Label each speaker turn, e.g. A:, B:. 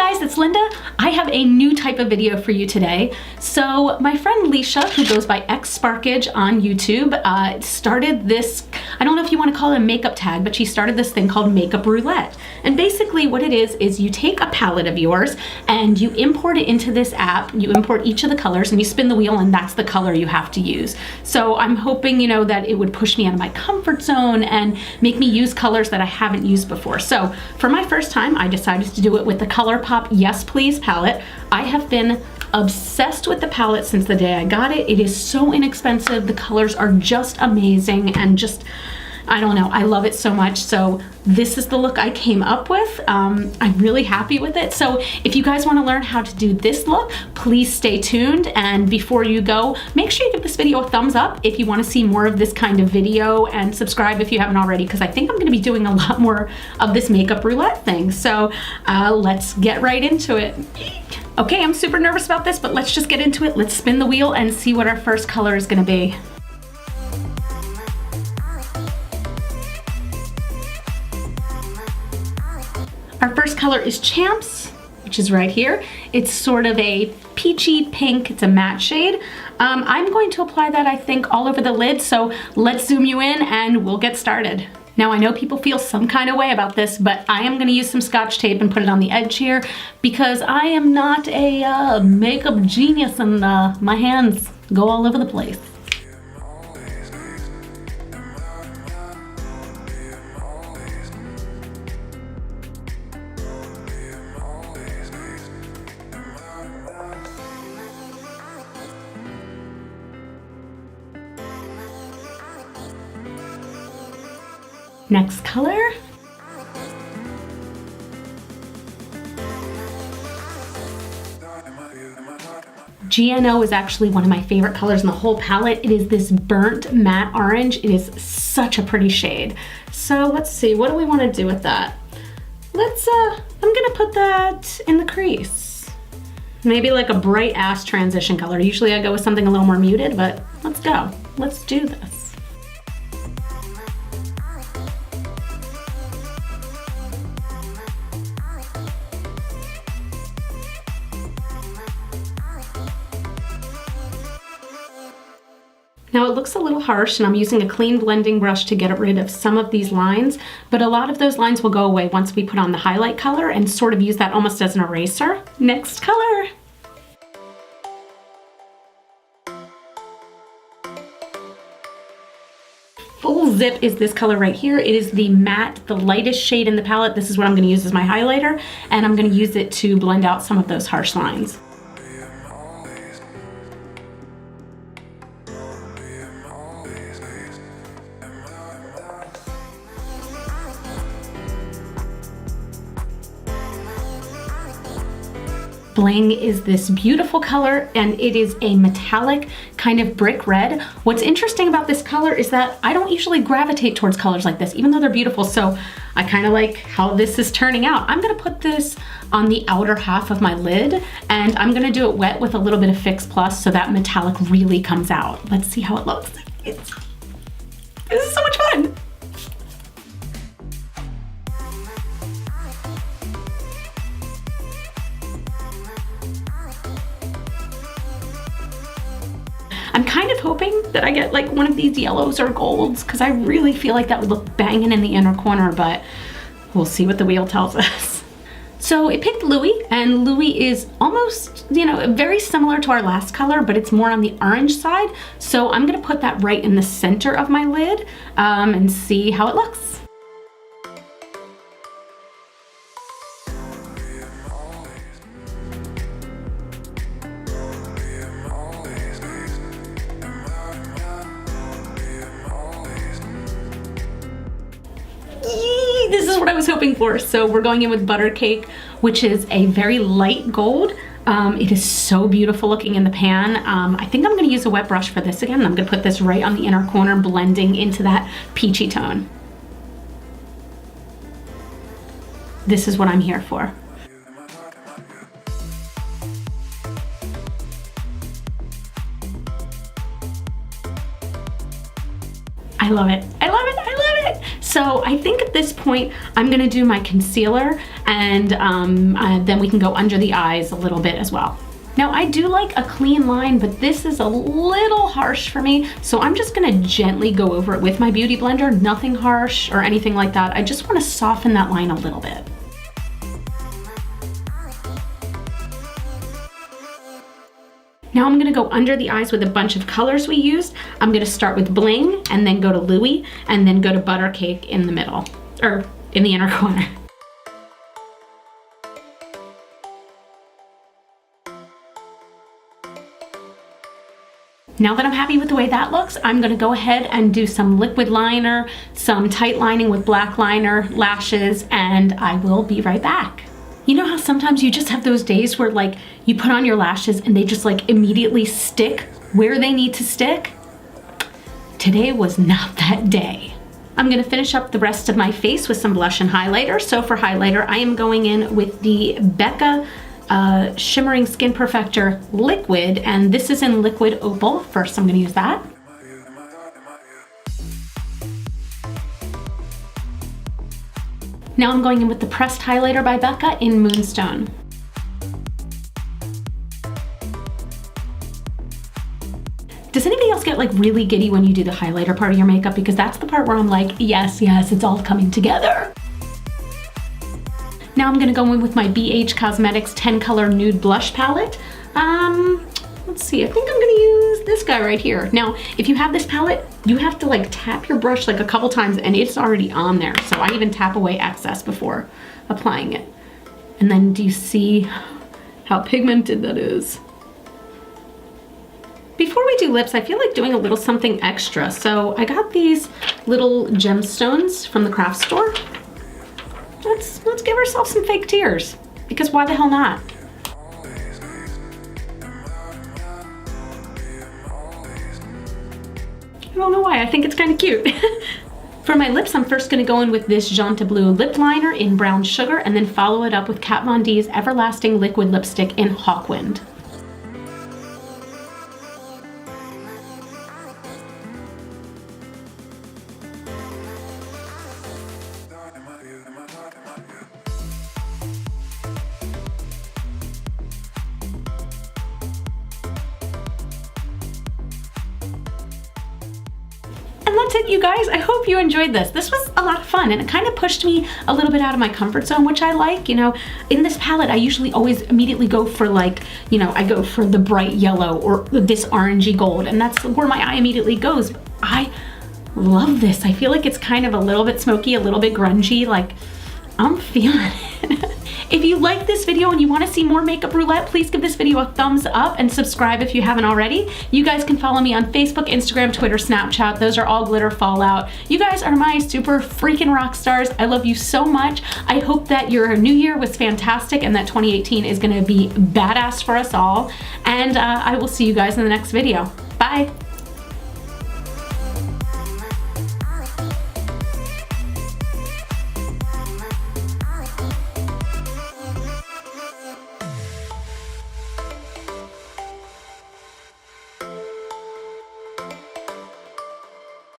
A: guys, it's Linda. I have a new type of video for you today. So my friend Leisha, who goes by xSparkage on YouTube, started this, I don't know if you want to call it a makeup tag, but she started this thing called Makeup Roulette. And basically what it is you take a palette of yours and you import it into this app. You import each of the colors and you spin the wheel and that's the color you have to use. So I'm hoping, you know, that it would push me out of my comfort zone and make me use colors that I haven't used before. So for my first time, I decided to do it with the Colourpop Yes Please palette. I have been obsessed with the palette since the day I got it. It is so inexpensive. The colors are just amazing and just, I don't know, I love it so much. So this is the look I came up with. I'm really happy with it. So if you guys want to learn how to do this look, please stay tuned. And before you go, make sure you give this video a thumbs up if you want to see more of this kind of video, and subscribe if you haven't already, because I think I'm going to be doing a lot more of this makeup roulette thing. So let's get right into it. Okay, I'm super nervous about this, but let's just get into it. Let's spin the wheel and see what our first color is going to be. Our first color is Champs, which is right here. It's sort of a peachy pink. It's a matte shade. I'm going to apply that, I think, all over the lid. So let's zoom you in and we'll get started. Now I know people feel some kind of way about this, but I am going to use some Scotch tape and put it on the edge here because I am not a makeup genius and my hands go all over the place. Next color. GNO is actually one of my favorite colors in the whole palette. It is this burnt matte orange. It is such a pretty shade. So let's see, what do we want to do with that? I'm gonna put that in the crease. Maybe like a bright ass transition color. Usually I go with something a little more muted, but let's go. Let's do this. Now it looks a little harsh and I'm using a clean blending brush to get rid of some of these lines, but a lot of those lines will go away once we put on the highlight color and sort of use that almost as an eraser. Next color. Full Zip is this color right here. It is the matte, the lightest shade in the palette. This is what I'm going to use as my highlighter, and I'm going to use it to blend out some of those harsh lines. Bling is this beautiful color and it is a metallic kind of brick red. What's interesting about this color is that I don't usually gravitate towards colors like this, even though they're beautiful. So I kind of like how this is turning out. I'm gonna put this on the outer half of my lid and I'm gonna do it wet with a little bit of Fix Plus so that metallic really comes out. Let's see how it looks. This is so much fun. I'm kind of hoping that I get like one of these yellows or golds because I really feel like that would look banging in the inner corner, but we'll see what the wheel tells us. So it picked Louis, and Louis is almost, you know, very similar to our last color, but it's more on the orange side. So I'm gonna put that right in the center of my lid and see how it looks. This is what I was hoping for. So we're going in with Butter Cake, which is a very light gold. It is so beautiful looking in the pan. I think I'm gonna use a wet brush for this again. I'm gonna put this right on the inner corner, blending into that peachy tone. This is what I'm here for. I love it. I love it. I love it. So I think at this point, I'm gonna do my concealer, and then we can go under the eyes a little bit as well. Now I do like a clean line, but this is a little harsh for me, so I'm just gonna gently go over it with my Beauty Blender, nothing harsh or anything like that. I just wanna soften that line a little bit. Now I'm gonna go under the eyes with a bunch of colors we used. I'm gonna start with Bling, and then go to Louie, and then go to Buttercake in the middle, or in the inner corner. Now that I'm happy with the way that looks, I'm gonna go ahead and do some liquid liner, some tight lining with black liner, lashes, and I will be right back. You know how sometimes you just have those days where like you put on your lashes and they just like immediately stick where they need to stick? Today was not that day. I'm gonna finish up the rest of my face with some blush and highlighter. So for highlighter, I am going in with the Becca Shimmering Skin Perfector Liquid, and this is in Liquid Opal. First, I'm gonna use that. Now I'm going in with the Pressed Highlighter by Becca in Moonstone. Does anybody else get like really giddy when you do the highlighter part of your makeup? Because that's the part where I'm like, yes, yes, it's all coming together. Now I'm gonna go in with my BH Cosmetics 10 color nude blush palette. Let's see, I think I'm gonna use this guy right here. Now, if you have this palette, you have to like tap your brush like a couple times and it's already on there. So I even tap away excess before applying it. And then do you see how pigmented that is? Before we do lips, I feel like doing a little something extra. So I got these little gemstones from the craft store. Let's give ourselves some fake tears, because why the hell not? I don't know why, I think it's kind of cute. For my lips, I'm first gonna go in with this Janta Blue lip liner in Brown Sugar, and then follow it up with Kat Von D's Everlasting Liquid Lipstick in Hawkwind. And that's it, you guys. I hope you enjoyed this. This was a lot of fun, and it kind of pushed me a little bit out of my comfort zone, which I like. You know, in this palette, I usually always immediately go for like, you know, I go for the bright yellow or this orangey gold, and that's where my eye immediately goes. I love this. I feel like it's kind of a little bit smoky, a little bit grungy. Like, I'm feeling it. If you like this video and you want to see more makeup roulette, please give this video a thumbs up and subscribe if you haven't already. You guys can follow me on Facebook, Instagram, Twitter, Snapchat. Those are all GlitterFallout. You guys are my super freaking rock stars. I love you so much. I hope that your new year was fantastic and that 2018 is going to be badass for us all. And I will see you guys in the next video. Bye.